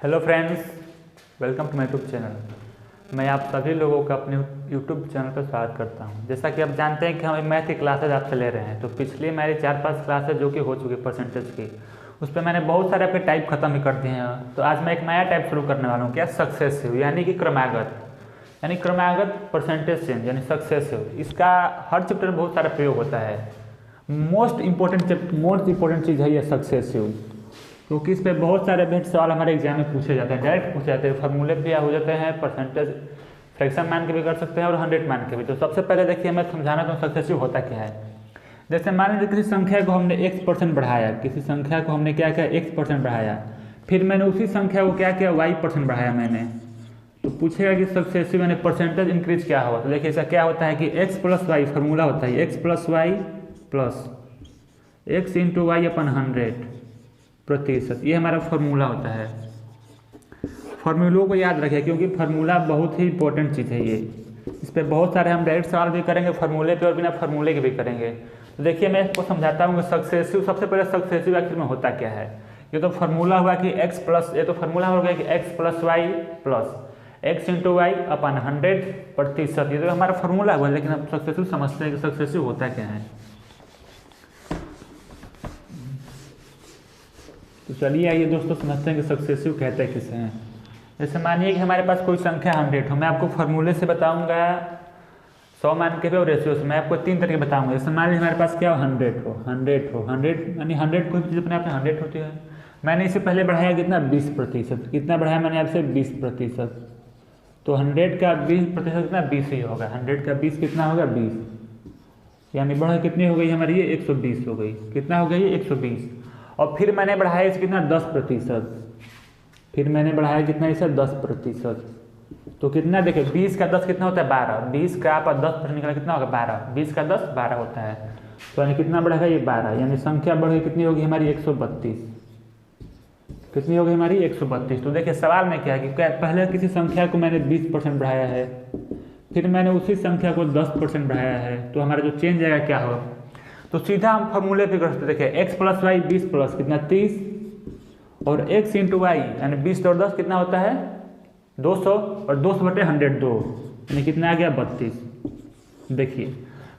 Hello friends, welcome to my YouTube channel. मैं आप सभी लोगों का अपने यूट्यूब चैनल पर स्वागत करता हूं। जैसा कि आप जानते हैं कि हम मैथ की क्लासेज आपसे ले रहे हैं, तो पिछली मेरी 4-5 क्लासेज जो कि हो चुकी परसेंटेज की, उस पर मैंने बहुत सारे आपके टाइप खत्म ही कर दिए हैं। तो आज मैं एक नया टाइप शुरू करने वाला हूँ, क्या सक्सेसिव, यानी कि क्रमागत, यानी क्रमागत परसेंटेज चेंज यानी सक्सेसिव। इसका हर चैप्टर में बहुत सारा प्रयोग होता है। मोस्ट इंपॉर्टेंट चीज़ है ये सक्सेसिव, क्योंकि इस पर बहुत सारे बेस्ट सवाल हमारे एग्जाम में पूछे जाते हैं, डायरेक्ट पूछे जाते हैं। फार्मूले भी हो जाते हैं, परसेंटेज फ्रैक्शन मान के भी कर सकते हैं और 100 मान के भी। तो सबसे पहले देखिए, मैं समझाना तो सक्सेसिव होता क्या है। जैसे मान लीजिए किसी संख्या को हमने x% बढ़ाया, किसी संख्या को हमने क्या किया x% बढ़ाया, फिर मैंने उसी संख्या को क्या किया y% बढ़ाया मैंने। तो पूछेगा कि सक्सेसिव यानी परसेंटेज इंक्रीज क्या होगा। तो देखिए इसका क्या होता है कि x + y फार्मूला होता है x + y plus x × y/100 प्रतिशत, ये हमारा फार्मूला होता है। फार्मूलों को याद रखें, क्योंकि फार्मूला बहुत ही इंपॉर्टेंट चीज़ है ये। इस पर बहुत सारे हम डायरेक्ट सवाल भी करेंगे फार्मूले पे और बिना फार्मूले के भी करेंगे। तो देखिए मैं इसको समझाता हूँ कि सक्सेसिव, सबसे पहले सक्सेसिव आखिर में होता क्या है। ये तो फार्मूला हुआ कि ये तो फार्मूला हो गया कि x + y plus x × y/100 प्रतिशत, ये तो हमारा फार्मूला हुआ। लेकिन अब सक्सेसिव समझते हैं कि सक्सेसिव होता क्या है। तो चलिए आइए दोस्तों समझते हैं कि सक्सेसिव कहते हैं किसे हैं। जैसे मानिए कि हमारे पास कोई संख्या 100 हो, मैं आपको फार्मूले से बताऊंगा 100 मान के भी और रेशियो से। मैं आपको 3 तरीके बताऊंगा। जैसे मान लीजिए हमारे पास क्या हो 100 यानी 100 कोई चीज़ अपने आप में 100 होती है। मैंने इसे पहले बढ़ाया कितना 20%, कितना बढ़ाया मैंने आपसे 20%। तो 100 का 20% कितना 20 ही होगा। 100 का 20 कितना होगा 20, यानी बढ़ा कितनी हो गई हमारी ये 120 हो गई। कितना हो गया ये 120। और फिर मैंने बढ़ाया इसे कितना 10%, फिर मैंने बढ़ाया कितना इसे 10%। तो कितना देखिए 20 का 10 कितना होता है 12, 20 का आप 10% निकाला कितना होगा 12, 20 का 10 12 होता है। तो यानी कितना बढ़ेगा ये 12, यानी संख्या बढ़ गई कितनी होगी हमारी 132। कितनी होगी हमारी 132। तो देखिए सवाल में क्या है कि पहले किसी संख्या को मैंने 20% बढ़ाया है, फिर मैंने उसी संख्या को 10% बढ़ाया है, तो हमारा जो चेंज आएगा क्या होगा। तो सीधा हम फार्मूले पे कर सकते। देखिए x + y 20 प्लस कितना 30 और x × y यानी 20 और 10 कितना होता है 200 और 200/100 2, यानी कितना आ गया 32। देखिए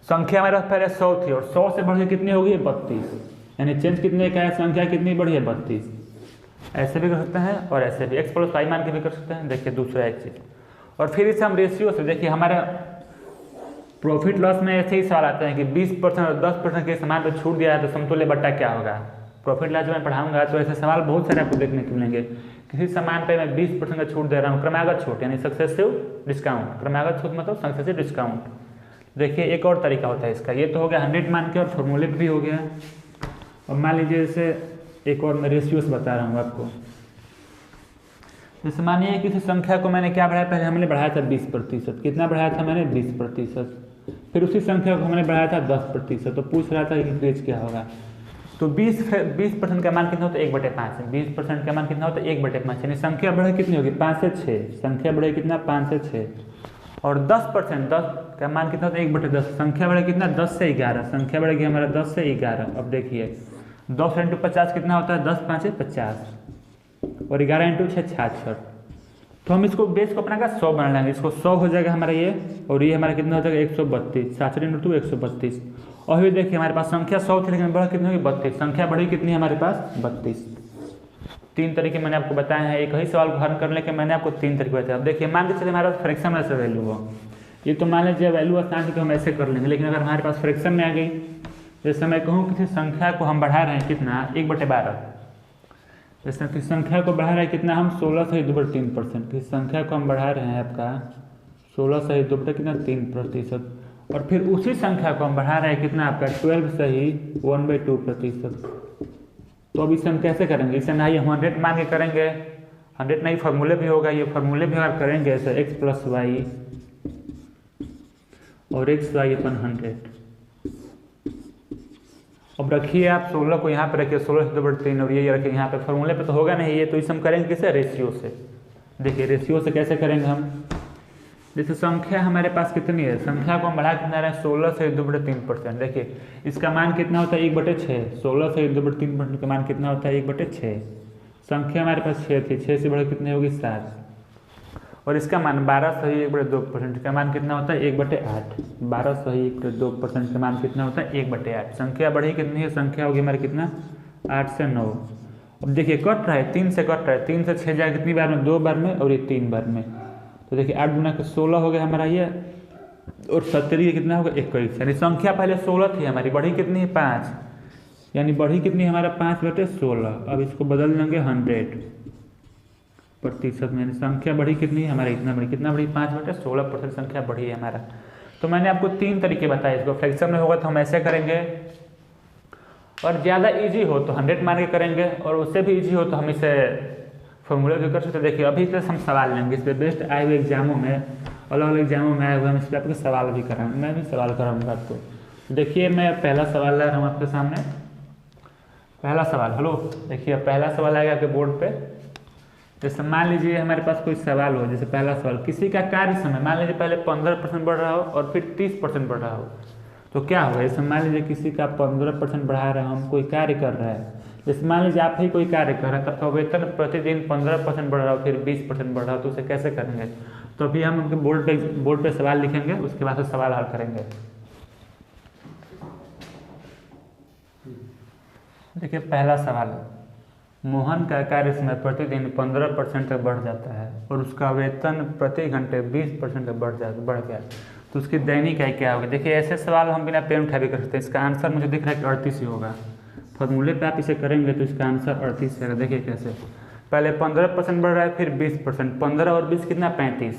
संख्या हमारे पास पहले 100 थी और 100 से बढ़ के कितनी होगी 32, यानी चेंज कितने का है, संख्या कितनी बढ़ी है 32। ऐसे भी कर सकते हैं और ऐसे भी x + y मान के भी कर सकते हैं। देखिए दूसरा एक चीज़, और फिर इसे हम रेशियो से, देखिए हमारे प्रॉफिट लॉस में ऐसे ही सवाल आते हैं कि 20% और 10% के सामान पर छूट दिया है तो समतुल्य बट्टा क्या होगा। प्रॉफिट लॉस जो मैं पढ़ाऊंगा तो ऐसे सवाल बहुत सारे आपको देखने को मिलेंगे। किसी सामान पे मैं 20% का छूट दे रहा हूँ, क्रमागत छूट यानी सक्सेसिव डिस्काउंट। क्रमागत छूट मतलब सक्सेसिव डिस्काउंट। देखिए एक और तरीका होता है इसका, ये तो हो गया 100 मान के और फॉर्मूले भी हो गया। और मान लीजिए जैसे एक और मैं रेशियो से बता रहा हूँ आपको। जैसे मानिए किसी संख्या को मैंने क्या बढ़ाया, पहले हमने बढ़ाया था 20%, कितना बढ़ाया था मैंने 20%। फिर उसी संख्या को हमने बढ़ाया था 10%। तो पूछ रहा था इंक्रीज क्या होगा। तो 20% का मान कितना होता है 1/5 है। 20% का मान कितना होता है 1/5, यानी संख्या बढ़े कितनी होगी 5 से 6, संख्या बढ़े कितना 5 से 6। और 10% 10 का मान कितना होता है 1/10, संख्या बढ़े कितना 10 से 11, संख्या बढ़ेगी हमारा 10 से 11। अब देखिए 10 × 50 कितना होता है 10 × 5 = 50 और 11 × 6 = 66। तो हम इसको बेस को अपना का 100 बना लेंगे, इसको 100 हो जाएगा हमारा ये, और ये हमारा कितना हो जाएगा 132, 66 × 2 132। और फिर देखिए हमारे पास संख्या 100 थी लेकिन बढ़ा कितनी होगी 32, संख्या बढ़ी कितनी हमारे पास 32। 3 तरीके मैंने आपको बताए हैं, एक ही सवाल को हल करने के मैंने आपको 3 तरीके बताया। अब देखिए मान के चलिए हमारे पास फ्रैक्शन में ऐसे वैल्यू हो, ये तो मान लीजिए वैल्यू आसान है तो हम ऐसे कर लेंगे। लेकिन अगर हमारे पास फ्रैक्शन में आ गई, जैसे मैं कहूँ किसी संख्या को हम बढ़ा रहे हैं कितना 1/12, जैसे किस संख्या को बढ़ा रहे हैं कितना हम 16 से 2/3%, किस संख्या को हम बढ़ा रहे हैं आपका 16 से 2/3%। और फिर उसी संख्या को हम बढ़ा रहे हैं कितना आपका 12 से 1/2%। तो अब इसे हम कैसे करेंगे, इसे ना ही हम 100 मान के करेंगे, 100 नहीं फार्मूले भी होगा, ये फार्मूले भी अगर करेंगे ऐसे x + y और xy/100। अब रखिए आप 16 को यहाँ पे रखिए, 16 से 2/3 और ये रखिए यहाँ पे, फार्मूले पे तो होगा नहीं ये, तो इसे हम करेंगे किसे रेशियो से। देखिए रेशियो से कैसे करेंगे हम, जैसे संख्या हमारे पास कितनी है, संख्या को हम बढ़ा कितना रहे हैं 16 से 2/3%। देखिए इसका मान कितना होता है 1/6, 16 से 2/3% का मान कितना होता है 1/6। संख्या हमारे पास 6 थी, 6 से बढ़ कितनी होगी 7, और इसका मान 12 सही 1/2% का मान कितना होता है 1/8। 12 सही 1/2% का मान कितना होता है 1/8। संख्या बढ़ी कितनी है, संख्या होगी हमारी कितना 8 से 9। अब देखिए कट रहा है, 3 से कट रहा है, 3 से 6 जाएगा कितनी बार में 2 बार में, और ये 3 बार में। तो देखिए 8 गुना के 16 हो गया हमारा ये, और 70 कितना होगा 21। यानी संख्या पहले 16 थी हमारी, बढ़ी कितनी है 5, यानी बढ़ी कितनी हमारा 5/16। अब इसको बदल देंगे 100% में, यानी संख्या बढ़ी कितनी है हमारी इतना बढ़ी, कितना बढ़ी 5/16% संख्या बढ़ी है हमारा। तो मैंने आपको 3 तरीके बताए, इसको फ्रैक्शन में होगा तो हम ऐसे करेंगे, और ज़्यादा इजी हो तो 100 मान के करेंगे, और उससे भी इजी हो तो हम इसे फॉर्मूला जो कर सकते हैं। देखिए अभी से हम सवाल लेंगे, इस पर बेस्ट आए हुए एग्जामों में, अलग अलग एग्जामों में आए हुए हम इस पर आपके सवाल भी कराएंगे, मैं भी सवाल कराऊंगा आपको। देखिए मैं पहला सवाल ला रहा हूँ आपके सामने, पहला सवाल। हेलो देखिए पहला सवाल आएगा आपके बोर्ड पे। जैसे मान लीजिए हमारे पास कोई सवाल हो, जैसे पहला सवाल, किसी का कार्य समय मान लीजिए पहले 15% बढ़ रहा हो और फिर 30% बढ़ रहा हो, तो क्या होगा। जैसे मान लीजिए किसी का 15% बढ़ा रहे हैं, हम कोई कार्य कर रहे हैं, जैसे मान लीजिए आप ही कोई कार्य कर रहे हैं, तब वेतन प्रतिदिन 15% बढ़ रहा हो, फिर 20% बढ़ रहा हो, तो उसे कैसे करेंगे। तो अभी हम उनके बोर्ड पे सवाल लिखेंगे, उसके बाद सवाल हल करेंगे। देखिए पहला सवाल, मोहन का कार्य समय प्रतिदिन 15% तक बढ़ जाता है और उसका वेतन प्रति घंटे 20% तक बढ़ गया, तो उसकी दैनिक आय क्या होगी। देखिए ऐसे सवाल हम बिना पेन उठाए भी कर सकते हैं। इसका आंसर मुझे दिख रहा है कि 38 ही होगा। फॉर्मूले पे आप इसे करेंगे तो इसका आंसर 38 है। देखिए कैसे, पहले 15% बढ़ रहा है, फिर 20%, 15 और 20 कितना 35,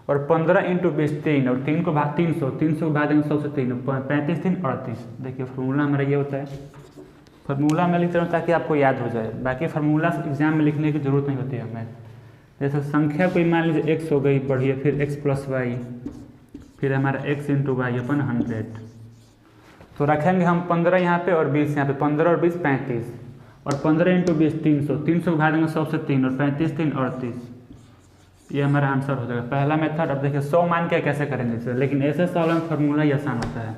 और 15 × 20 3, और 3 को भाग 300, 300 को भाग देंगे 100 से 3, 35 3 38। देखिए फार्मूला हमारा ये होता है। फार्मूला में लिखते रहो ताकि आपको याद हो जाए, बाकी फार्मूला एग्जाम में लिखने की जरूरत नहीं होती है हमें। जैसे संख्या कोई मान लीजिए x हो गई बढ़िए, फिर x + y, फिर हमारा x × y/100, तो रखेंगे हम 15 यहाँ पे और 20 यहाँ पे, 15 और 20 35, और 15 × 20 300, 300 को भाग देंगे 100 से 3, और 35 3 38। ये हमारा आंसर हो जाएगा पहला मेथड। अब देखिए 100 मान के कैसे करेंगे इसे, लेकिन ऐसे सवाल में फार्मूला ही आसान होता है।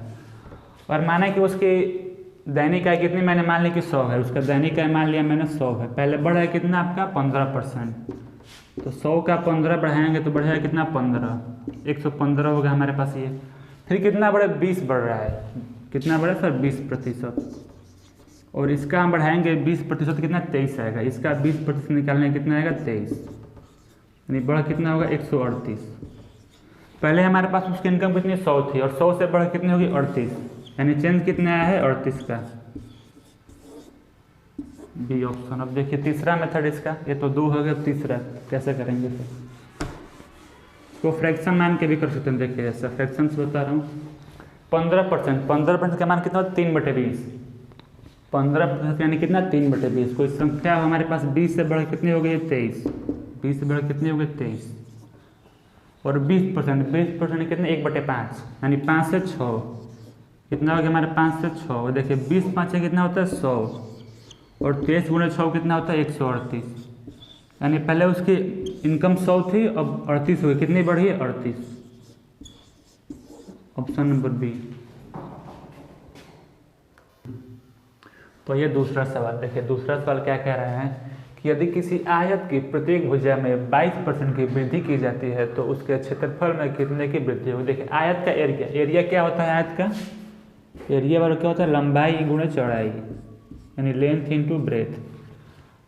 और माना कि उसकी दैनिक आय कितनी, मैंने मान ली कि 100 है, उसका दैनिक आय मान लिया मैंने 100 है, पहले बढ़ा है कितना आपका 15%, तो 100 का 15 बढ़ाएंगे तो बढ़ेगा कितना 15, 115 होगा हमारे पास ये। फिर कितना बढ़े 20 बढ़ रहा है, कितना बढ़े सर 20%, और इसका हम बढ़ाएंगे 20% कितना 23 आएगा, इसका 20% निकालने कितना आएगा 23, यानी बढ़ कितना होगा 138। पहले हमारे पास उसकी इनकम कितनी 100 थी, और 100 से बढ़ कितनी होगी 38, यानी चेंज कितना आया है 38 का, बी ऑप्शन। अब देखिए तीसरा मेथड इसका, ये तो 2 हो गया, तीसरा कैसे करेंगे तो इसको फ्रैक्शन मान के भी कर सकते हैं। देखिए ऐसा फ्रैक्शन से बता रहा हूँ, 15% का मान कितना होता है 3/20, 15% यानी कितना 3/20। कोई संख्या हमारे पास 20 से बढ़ कितनी हो गई 23, 20 से बढ़ कितनी हो गई 23, और 20% कितने 1/5, यानी 5 से 6 कितना हो गया हमारे 5 से 6। देखिए 20 5 कितना होता है 100, और 23 × 6 कितना होता है 138, यानी पहले उसकी इनकम 100 थी, अब 38 हुई, कितनी बढ़ी है 38, ऑप्शन नंबर बी। तो ये दूसरा सवाल। देखिए दूसरा सवाल क्या कह रहा है कि यदि किसी आयत की प्रत्येक भुजा में 22% की वृद्धि की जाती है तो उसके क्षेत्रफल में कितने की वृद्धि होगी। देखिए आयत का एरिया क्या होता है, आयत का एरिया बार क्या होता है लंबाई × चौड़ाई, यानी लेंथ × ब्रेथ।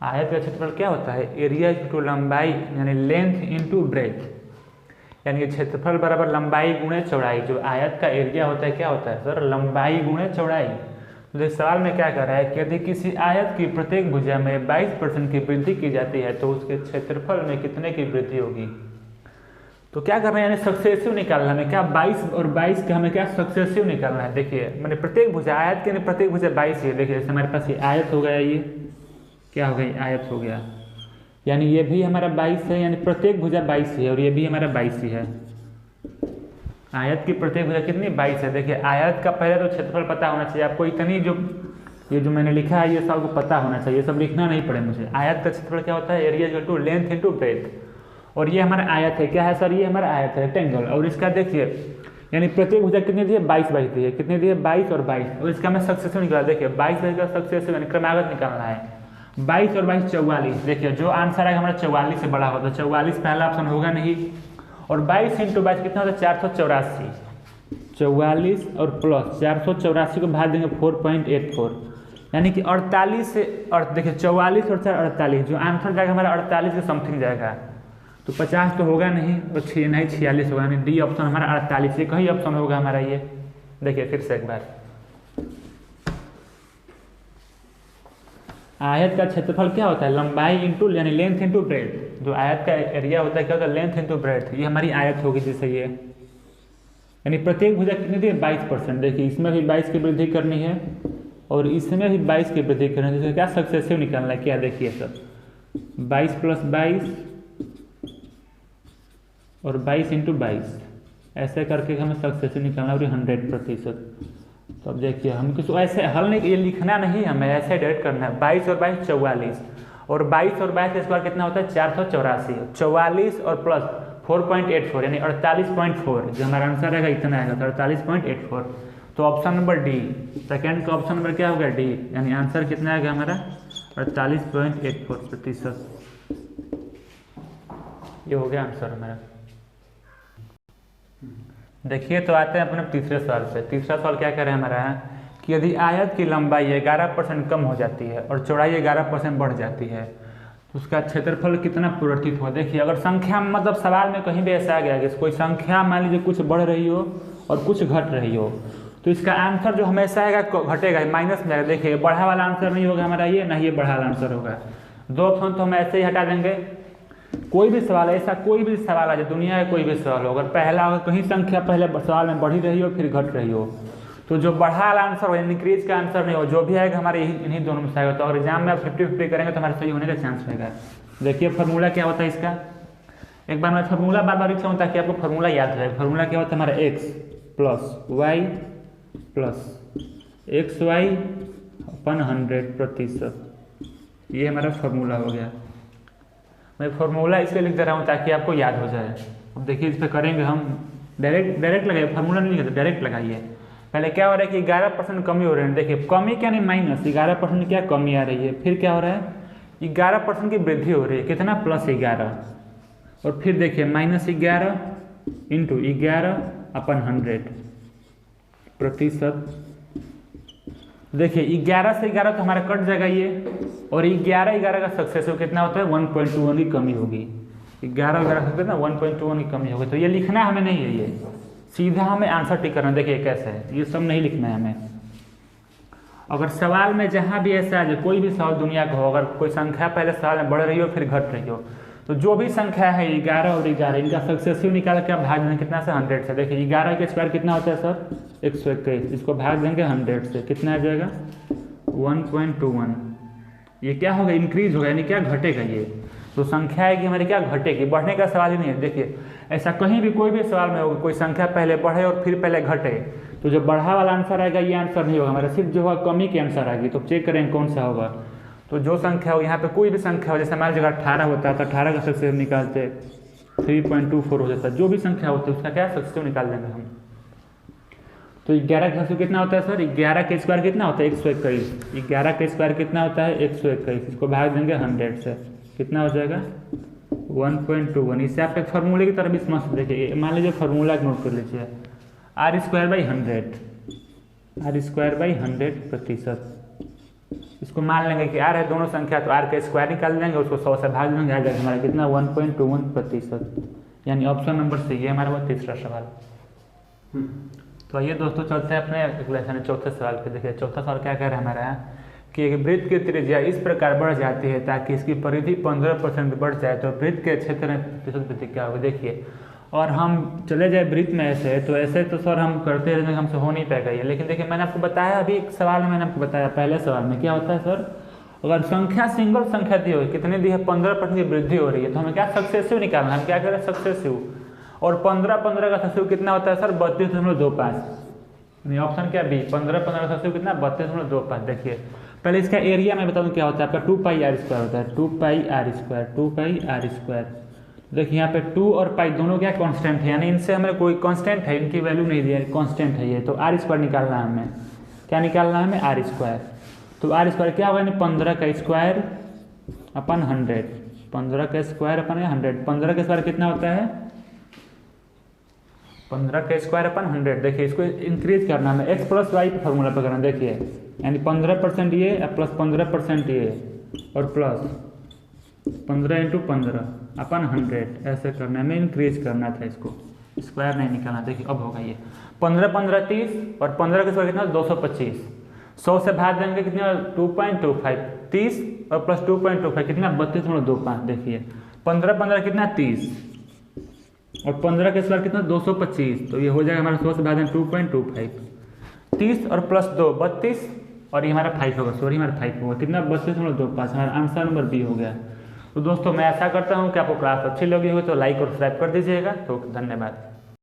आयत का क्षेत्रफल क्या होता है एरिया × लंबाई, यानी लेंथ × ब्रेथ, यानी क्षेत्रफल बराबर लंबाई × चौड़ाई। जो आयत का एरिया होता है क्या होता है सर लंबाई × चौड़ाई। तो इस सवाल में क्या कर रहा है कि यदि किसी आयत की प्रत्येक भुजा में 22% की वृद्धि की जाती है तो उसके क्षेत्रफल में कितने की वृद्धि होगी। तो क्या करना है, यानी सक्सेसिव निकालना है। क्या 22 और 22 का हमें क्या सक्सेसिव निकालना है। देखिए मैंने प्रत्येक भुजा, आयत के प्रत्येक भुजा 22 है। देखिए जैसे हमारे पास ये आयत हो गया, ये क्या हो गया आयत हो गया, यानी ये भी हमारा 22 है, यानी प्रत्येक भुजा 22 है, और ये भी हमारा 22 ही है। आयत की प्रत्येक भुजा कितनी 22 है। देखिए आयत का पहले तो क्षेत्रफल पता होना चाहिए आपको, इतनी जो ये जो मैंने लिखा है ये सब आपको पता होना चाहिए, ये सब लिखना नहीं पड़े मुझे। आयत का क्षेत्रफल क्या होता है एरिया = लेंथ × ब्रेथ, और ये हमारा आयत है, क्या है सर ये हमारा आयत है रेक्टेंगल, और इसका देखिए यानी प्रत्येक भुजा कितनी दी है 22 दी है, कितनी दी है 22 और 22, और इसका मैं सक्सेसिव निकाला। देखिए 22 का सक्सेसिव यानी क्रमागत निकालना है, 22 और 22 44। देखिए जो आंसर आएगा हमारा 44 से बड़ा होगा, तो 44 पहला ऑप्शन होगा नहीं। और 22 इंटू 22 कितना होता है 484। 44 और प्लस 484 को भाग देंगे 4.84, यानी कि 48 से। और देखिए 44 और 4 48, जो आंसर जाएगा हमारा 48 के समथिंग जाएगा, तो 50 तो होगा नहीं, और 46 होगा नहीं। डी ऑप्शन हमारा 48, एक ही ऑप्शन होगा हमारा ये। देखिए फिर से एक बार, आयत का क्षेत्रफल क्या होता है, लंबाई इंटू यानी लेंथ इंटू ब्रेथ। जो आयत का एरिया होता है क्या होता है, लेंथ इंटू ब्रेथ। ये हमारी आयत होगी जैसे ये, यानी प्रत्येक भुजा कितनी दी है 22%। देखिए इसमें भी 22 की वृद्धि करनी है और इसमें भी 22 की वृद्धि करनी है। जैसे क्या सक्सेसिव निकालना है क्या, देखिए सर 22 + 22 और 22 इंटू 22, ऐसे करके हमें सक्सेसिव निकालना है 100%। तो अब देखिए हम किसी ऐसे हल नहीं, ये लिखना नहीं हमें, ऐसे डायरेक्ट करना है। 22 और 22 44, और 22 और 22 इस बार कितना होता है 484। 44 और प्लस 4.84 यानी 48.4, जो हमारा आंसर रहेगा इतना आएगा, तो 48.84। तो ऑप्शन नंबर डी, सेकेंड का ऑप्शन नंबर क्या होगा डी, यानी आंसर कितना आएगा हमारा 48.84%। ये हो गया आंसर हमारा। देखिए तो आते हैं अपने तीसरे सवाल पे। तीसरा सवाल क्या कह रहे हैं हमारा, कि यदि आयत की लंबाई 11% कम हो जाती है और चौड़ाई 11% बढ़ जाती है, तो उसका क्षेत्रफल कितना परिवर्तित हुआ। देखिए अगर संख्या मतलब सवाल में कहीं भी ऐसा आ गया कि कोई संख्या मान लीजिए कुछ बढ़ रही हो और कुछ घट रही हो, तो इसका आंसर जो हमेशा आएगा घटेगा, माइनस में आएगा। देखिए बढ़ा वाला आंसर नहीं होगा हमारा ये, ना ये बढ़ा वाला आंसर होगा। दो ऑप्शन तो हम ऐसे ही हटा देंगे। कोई भी सवाल ऐसा, कोई भी सवाल आ जाए दुनिया का कोई भी सवाल हो, अगर पहला अगर कहीं संख्या पहले सवाल में बढ़ी रही हो फिर घट रही हो, तो जो बढ़ा वाला आंसर हो इंक्रीज का आंसर नहीं हो, जो भी आएगा हमारे इन्हीं दोनों में से आएगा। तो और एग्जाम में आप 50-50 करेंगे तो हमारे सही होने का चांस रहेगा। देखिए फार्मूला क्या होता है इसका, एक बार मैं फार्मूला बार बार लिखता हूँ ताकि आपको फार्मूला याद रहे। फार्मूला क्या होता है हमारा x + y + xy अपन 100%। ये हमारा फार्मूला हो गया। मैं फार्मूला इसलिए लिख दे रहा हूँ ताकि आपको याद हो जाए। अब देखिए इस पर करेंगे हम, डायरेक्ट लगाइए, फार्मूला नहीं लिखते, डायरेक्ट लगाइए। पहले क्या हो रहा है कि 11% कमी हो रही है। देखिए कमी क्या नहीं, माइनस 11% क्या कमी आ रही है। फिर क्या हो रहा है 11% की वृद्धि हो रही है, कितना +11। और फिर देखिए -11 इंटू 11/100%। देखिए 11 से 11 तो हमारा कट जाएगा ये, और 11 का सक्सेसिव कितना होता है 1.21 की कमी होगी। 11 से कितना 1.21 की कमी होगी। तो ये लिखना हमें नहीं है, ये सीधा हमें आंसर टिक करना। देखिए कैसे है, ये सब नहीं लिखना है हमें। अगर सवाल में जहाँ भी ऐसा है, कोई भी सवाल दुनिया का हो, अगर कोई संख्या पहले सवाल में बढ़ रही हो फिर घट रही हो, तो जो भी संख्या है 11 और 11 इनका सक्सेसिव निकाल के आप भाग देंगे कितना से 100 से। देखिए 11 के स्क्वायर कितना होता है सर 121, इसको भाग देंगे 100 से, कितना आ जाएगा 1.21। ये क्या होगा इंक्रीज होगा, यानी क्या घटेगा ये। तो संख्या है कि हमारी क्या घटेगी, बढ़ने का सवाल ही नहीं है। देखिए ऐसा कहीं भी कोई भी सवाल में होगा, कोई संख्या पहले बढ़े और फिर पहले घटे, तो जो बढ़ा वाला आंसर आएगा ये आंसर नहीं होगा हमारा, सिर्फ जो होगा कमी की आंसर आएगी। तो चेक करें कौन सा होगा। तो जो संख्या हो यहाँ पे कोई भी संख्या हो, जैसे हमारी जगह 18 होता है तो 18 का सक्सेसिव निकालते 3.24 हो जाता है। जो भी संख्या होती है उसका क्या सक्सेसिव निकाल देंगे हम। तो 11 का सक्सेसिव कितना होता है सर 11 के स्क्वायर कितना होता है 121। 11 का स्क्वायर कितना होता है 121, इसको भाग देंगे 100 से, कितना हो जाएगा 1.21। इससे आप एक फार्मूले की तरफ भी समझ देखिए। मान लीजिए फार्मूला नोट कर लीजिए, r²/100%। इसको मान लेंगे कि r है दोनों संख्या, तो r का स्क्वायर निकाल देंगे, उसको 100 से भाग देंगे, आ जाएगा हमारा कितना 1.21%। यानी ऑप्शन नंबर सी, ये हमारा वो तीसरा सवाल। तो आइए दोस्तों चलते हैं अपने लेसन चौथे सवाल पे। देखिए चौथा सवाल क्या कह रहा है हमारा, कि एक वृत्त की त्रिज्या इस प्रकार बढ़ जाती है ताकि इसकी परिधि 15% बढ़ जाए, तो वृत्त के क्षेत्र में प्रतिशत वृद्धि क्या होगा। देखिए और हम चले जाए वृत्त में ऐसे, तो ऐसे तो सर हम करते रहेंगे, हमसे हो नहीं पाएगा ये। लेकिन देखिए मैंने आपको बताया अभी एक सवाल में, मैंने आपको बताया पहले सवाल में क्या होता है सर, अगर संख्या सिंगल संख्या दी हो, कितनी दी है 15% की वृद्धि हो रही है, तो हमें क्या सक्सेसिव निकालना है। हम क्या करें सक्सेसिव, और 15 का सक्सेसिव कितना होता है सर 32.25। ऑप्शन क्या बी 15 का सक्सेसिव कितना 32.25। देखिए पहले इसका एरिया मैं बता दूं क्या होता है आपका 2πr² होता है, 2πr²। देखिए यहाँ पे 2 और पाई दोनों क्या कांस्टेंट है, यानी इनसे हमें कोई कांस्टेंट है, इनकी वैल्यू नहीं दी है, कांस्टेंट है ये। तो r² निकालना है हमें, क्या निकालना है हमें r²। तो r² क्या होगा यानी 15 का स्क्वायर अपन 100, 15 का स्क्वायर अपन 100, 15 का स्क्वायर कितना होता है, 15 का स्क्वायर अपन 100। देखिए इसको इंक्रीज करना है, एक्स प्लस वाई पे फॉर्मूला पे करना, देखिए यानी 15% ये प्लस 15% ये और प्लस 15 इंटू 15 अपन 100, ऐसे करना है, हमें इंक्रीज करना था इसको, स्क्वायर नहीं निकालना। देखिए अब होगा ये 15 15 30 और 15 का स्क्वायर कितना 225, 100 से भाग देंगे कितना 2.25, 30 और प्लस 2.25 कितना 32.25। देखिए 15 15 कितना 30 और 15 के स्क्वायर कितना 225, तो ये हो जाएगा हमारा 100 से भाग देंगे 2.25, 30 और प्लस 2 32 और ये हमारा 5 होगा, सॉरी हमारा 5 होगा, कितना 32.25, हमारा आंसर नंबर बी हो गया। तो दोस्तों मैं ऐसा करता हूँ कि आपको क्लास अच्छी लगी हो तो लाइक और सब्सक्राइब कर दीजिएगा। तो धन्यवाद।